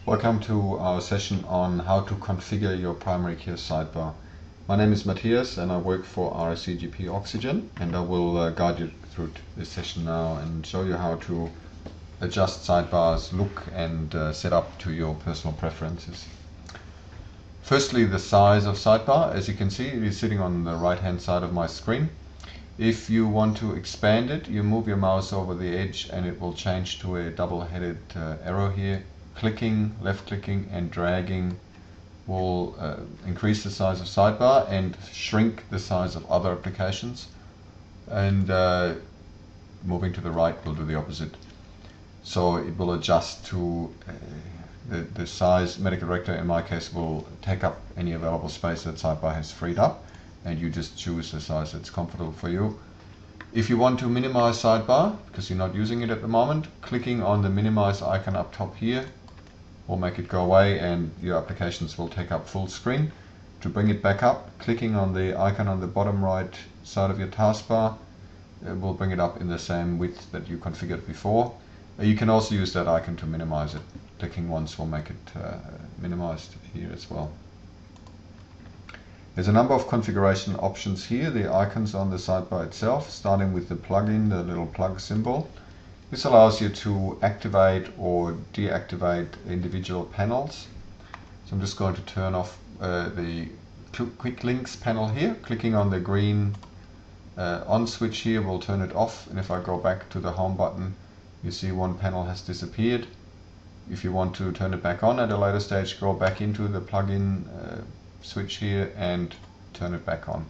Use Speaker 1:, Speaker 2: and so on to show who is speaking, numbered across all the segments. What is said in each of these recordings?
Speaker 1: Welcome to our session on how to configure your primary care sidebar. My name is Matthias and I work for RSCGP Oxygen, and I will guide you through this session now and show you how to adjust sidebars, look and set up to your personal preferences. Firstly, the size of sidebar. As you can see, it is sitting on the right hand side of my screen. If you want to expand it, you move your mouse over the edge and it will change to a double-headed arrow here. Clicking, left clicking and dragging will increase the size of sidebar and shrink the size of other applications, and moving to the right will do the opposite. So it will adjust to the size. Medical Director in my case will take up any available space that sidebar has freed up, and you just choose the size that's comfortable for you. If you want to minimize sidebar because you're not using it at the moment, clicking on the minimize icon up top here will make it go away and your applications will take up full screen. To bring it back up, clicking on the icon on the bottom right side of your taskbar will bring it up in the same width that you configured before. You can also use that icon to minimize it. Clicking once will make it minimized here as well. There's a number of configuration options here. The icons on the sidebar itself, starting with the plugin, the little plug symbol. This allows you to activate or deactivate individual panels. So I'm just going to turn off the quick links panel here. Clicking on the green on switch here will turn it off, and if I go back to the home button, you see one panel has disappeared. If you want to turn it back on at a later stage, go back into the plugin switch here and turn it back on.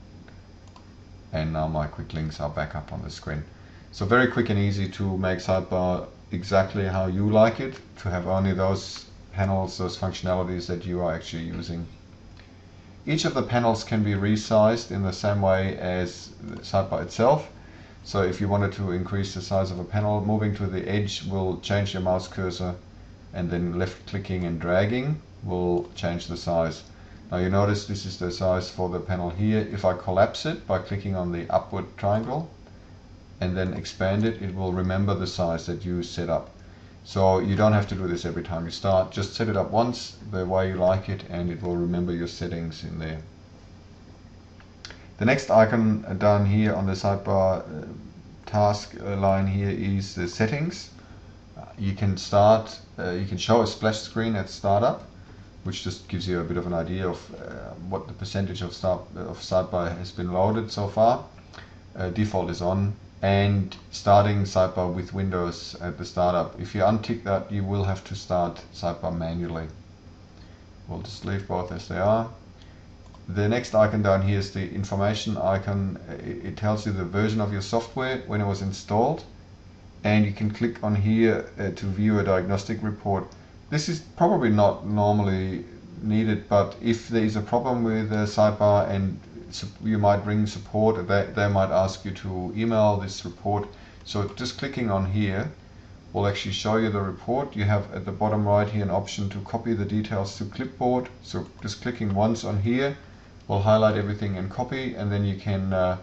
Speaker 1: And now my quick links are back up on the screen. So very quick and easy to make sidebar exactly how you like it, to have only those panels, those functionalities that you are actually using. Each of the panels can be resized in the same way as the sidebar itself. So if you wanted to increase the size of a panel, moving to the edge will change your mouse cursor, and then left clicking and dragging will change the size. Now you notice this is the size for the panel here. If I collapse it by clicking on the upward triangle and then expand it, it will remember the size that you set up. So you don't have to do this every time you start. Just set it up once the way you like it and it will remember your settings in there. The next icon down here on the sidebar task line here is the settings. You can start, you can show a splash screen at startup, which just gives you a bit of an idea of what the percentage of sidebar has been loaded so far. Default is on, and starting sidebar with Windows at the startup. If you untick that, you will have to start sidebar manually. We'll just leave both as they are. The next icon down here is the information icon. It tells you the version of your software when it was installed, and you can click on here to view a diagnostic report. This is probably not normally needed, but if there is a problem with the sidebar and you might ring support, they might ask you to email this report. So just clicking on here will actually show you the report. You have at the bottom right here an option to copy the details to clipboard. So just clicking once on here will highlight everything and copy, and then you can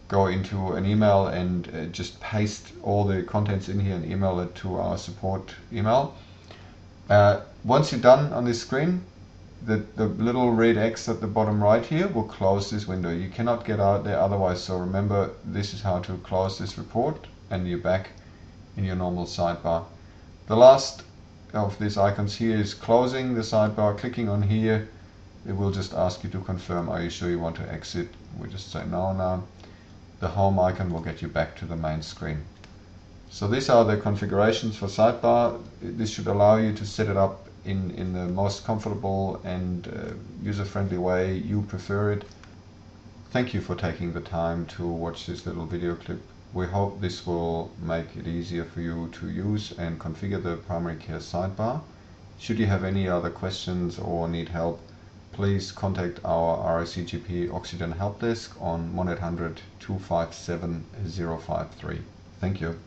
Speaker 1: go into an email and just paste all the contents in here and email it to our support email. Once you're done on this screen, the little red X at the bottom right here will close this window. You cannot get out there otherwise, so remember this is how to close this report and you're back in your normal sidebar. The last of these icons here is closing the sidebar. Clicking on here, it will just ask you to confirm, are you sure you want to exit? We just say no now. The home icon will get you back to the main screen. So these are the configurations for sidebar. This should allow you to set it up in the most comfortable and user-friendly way you prefer it. Thank you for taking the time to watch this little video clip. We hope this will make it easier for you to use and configure the primary care sidebar. Should you have any other questions or need help, please contact our RSCGP Oxygen Help Desk on 1-800-257-053. Thank you.